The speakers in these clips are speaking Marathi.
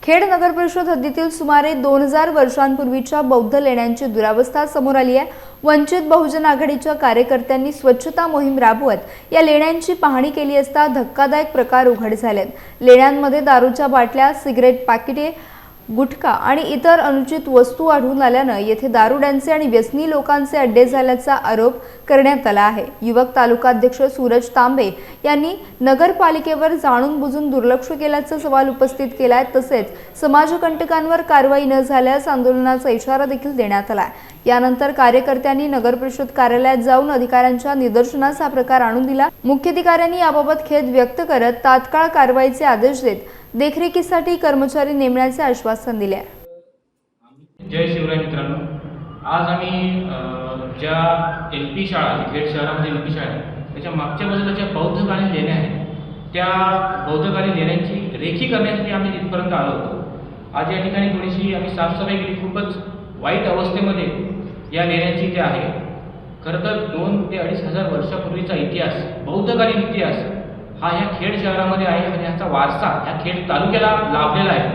खेड नगर परिषद हद्दीतील सुमारे 2000 वर्षांपूर्वीच्या बौद्ध लेण्यांची दुरावस्था समोर आली आहे। वंचित बहुजन आघाडीच्या कार्यकर्त्यांनी स्वच्छता मोहीम राबवत या लेण्यांची पाहणी केली असता धक्कादायक प्रकार उघड झालेत। लेण्यांमध्ये दारूच्या बाटल्या, सिगरेट पॅकेटे, गुटखा आणि इतर अनुचित वस्तू आढळून आल्याने येथे दारुड्यांचे आणि व्यसनी लोकांचे अड्डे झाल्याचा आरोप करण्यात आला आहे। युवक तालुकाध्यक्ष सूरज तांबे यांनी नगरपालिकेवर जाणून बुजून दुर्लक्ष केल्याचा सवाल उपस्थित केलाय। तसेच समाजकंटकांवर कारवाई न झाल्यास आंदोलनाचा इशारा देखील देण्यात आला। यानंतर कार्यकर्त्यांनी नगर परिषद कार्यालयात जाऊन अधिकाऱ्यांच्या निदर्शनास हा प्रकार आणून दिला। मुख्याधिकाऱ्यांनी याबाबत खेद व्यक्त करत तात्काळ कारवाईचे आदेश देत देखरेखीसाठी कर्मचारी नेमण्याचे आश्वासन दिले। जय शिवराय मित्रांनो, आज आम्ही ज्या एलपी शाळा खेड शहरामध्ये एलपी शाळा आहे त्याच्या मागच्या बाजूला ज्या बौद्धकालीन लेण्या आहेत त्या बौद्धकालीन लेण्यांची रेखी करण्यासाठी आम्ही तिथपर्यंत आलो होतो। आज या ठिकाणी थोडीशी आम्ही साफसफाई केली। खूपच वाईट अवस्थेमध्ये या लेण्यांची इथे आहे। खरं तर 2 ते 2,500 वर्षापूर्वीचा इतिहास, बौद्धकालीन इतिहास हा ह्या खेड शहरामध्ये आहे आणि ह्याचा वारसा ह्या खेड तालुक्याला लाभलेला आहे।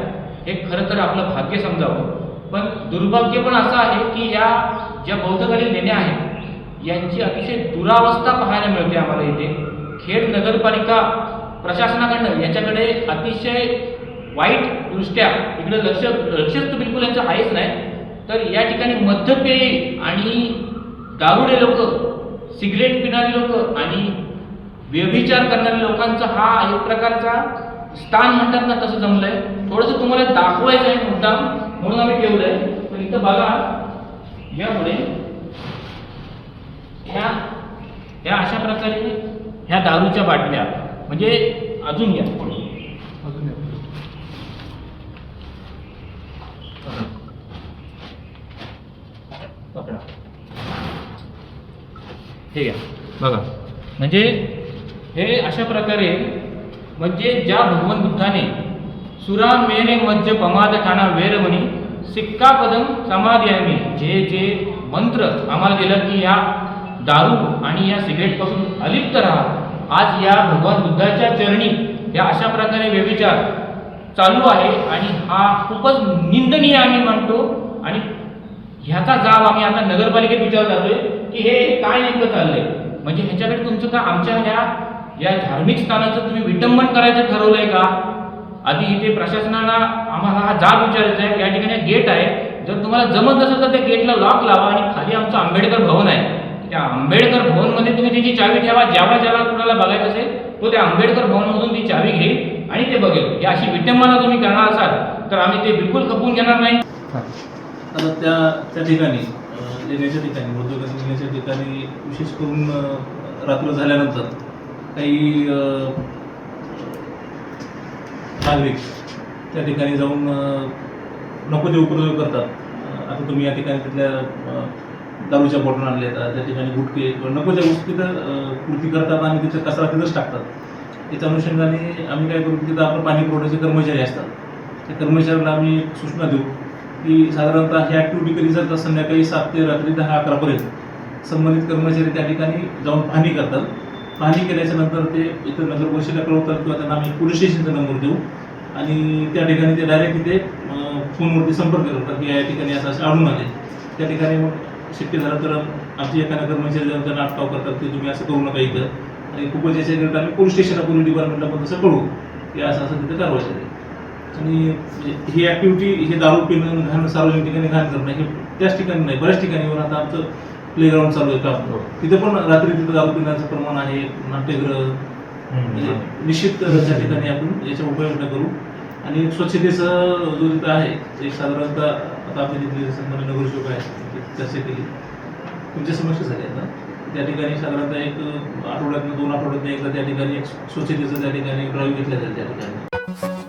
हे खरं तर आपलं भाग्य समजावं, पण दुर्भाग्य पण असं आहे की या ज्या बौद्धकालीन लेण्या आहेत यांची अतिशय दुरावस्था पाहायला मिळते आम्हाला इथे। खेड नगरपालिका प्रशासनाकडनं याच्याकडे अतिशय वाईट दृष्ट्या इकडे लक्षच तर बिलकुल यांचं आहेच नाही। तर या ठिकाणी मद्यपेयी आणि दारुडे लोक, सिगरेट पिणारे लोक आणि व्यभिचार करणाऱ्या लोकांचा हा एक प्रकारचा स्थान म्हणतात ना, तसं जमलंय। थोडंसं तुम्हाला दाखवायचं आहे मुद्दाम म्हणून आम्ही ठेवलंय। पण इथं बघा, यामुळे ह्या अशा प्रकारे ह्या दारूच्या बाटल्या, म्हणजे अजून या पकडा, हे घ्या बघा, म्हणजे हे अशा प्रकारे, म्हणजे ज्या भगवान बुद्धाने सुरा मेने मज्ज पमाद ठाणा वेरमणी सिक्का पदम समाधियामी जे मंत्र आम्हाला दिलं की या दारू आणि या सिगरेटपासून अलिप्त राहा, आज या भगवान बुद्धाच्या चरणी या अशा प्रकारे व्यभिचार चालू आहे आणि हा खूपच निंदनीय आम्ही म्हणतो। आणि ह्याचा जाब आम्ही आता नगरपालिकेत विचारत आलोय की हे काय नेमकं चाललंय। म्हणजे ह्याच्याकडे तुमचं का आमच्या या धार्मिक स्थानाचं तुम्ही विटंबन करायचं ठरवलंय का? आधी इथे प्रशासनाला आम्हाला हा जाब विचारायचा आहे। या ठिकाणी गेट आहे, जर तुम्हाला जमत नसेल तर त्या गेटला लॉक लावा आणि खाली आमचं आंबेडकर भवन आहे, त्या आंबेडकर भवनमध्ये तुम्ही त्याची चावी ठेवा। ज्याला कुणाला बघायचं असेल तो त्या आंबेडकर भवनमधून ती चावी घेईल आणि ते बघेल। ही अशी विटंबना तुम्ही करणार असाल तर आम्ही ते बिलकुल खपवून घेणार नाही। आता त्या ठिकाणी लेण्याच्या ठिकाणी, बौद्धकालीन लेण्याच्या ठिकाणी विशेष करून रात्र झाल्यानंतर काही नागरिक त्या ठिकाणी जाऊन नको ते उपद्रव करतात। आता तुम्ही या ठिकाणी तिथल्या दारूच्या बॉटल आणल्या, त्या ठिकाणी गुटखे किंवा नको त्या गोष्टी तिथं कृती करतात आणि तिथं कचरा तिथंच टाकतात। त्याच्या अनुषंगाने आम्ही काय करू, तिथं आपलं पाणी पुरवठ्याचे कर्मचारी असतात, त्या कर्मचाऱ्यांना आम्ही सूचना देऊ की साधारणतः ही ॲक्टिव्हिटी कधी जातात संध्याकाळी 7 ते रात्री 10-11 पर्यंत संबंधित कर्मचारी त्या ठिकाणी जाऊन पाहणी करतात। पाहणी केल्याच्या नंतर ते इथं नगर परिषदेला कळवतात किंवा त्यांना आम्ही पोलीस स्टेशनचा नंबर देऊ आणि त्या ठिकाणी ते डायरेक्ट तिथे फोनवरती संपर्क करतात की या ठिकाणी असं आढळून आले। त्या ठिकाणी मग शक्य झालं तर आमची एखाद्या कर्मचारी जाऊन त्यांना अटकाव करतात की तुम्ही असं करू नका इथं, आणि खूपच याच्याकरिता आम्ही पोलीस स्टेशनला, पोलीस डिपार्टमेंटला पण तसं कळू की असं तिथे कारवाई झाली। आणि ही ॲक्टिव्हिटी, हे दारू पिणं, घाण, सार्वजनिक ठिकाणी घाण करणं, हे त्याच ठिकाणी नाही, बऱ्याच ठिकाणी आता आमचं प्लेग्राऊंड चालू आहे काम, तिथे पण रात्री तिथं दारू पिण्याचं प्रमाण आहे, नाट्यगृह, निश्चित त्या ठिकाणी आपण याचा उपाययोजना करू। आणि स्वच्छतेचं जो तिथं आहे एक साधारणतः आता आपल्या तिथले सन्मान्य नगरसेवक आहे चर्चा केली, तुमच्या समक्ष झाली आता त्या ठिकाणी साधारणतः एक 2 आठवड्यातनं एकदा त्या ठिकाणी एक स्वच्छतेचं त्या ठिकाणी ड्राईव्ह घेतल्या जाईल त्या ठिकाणी।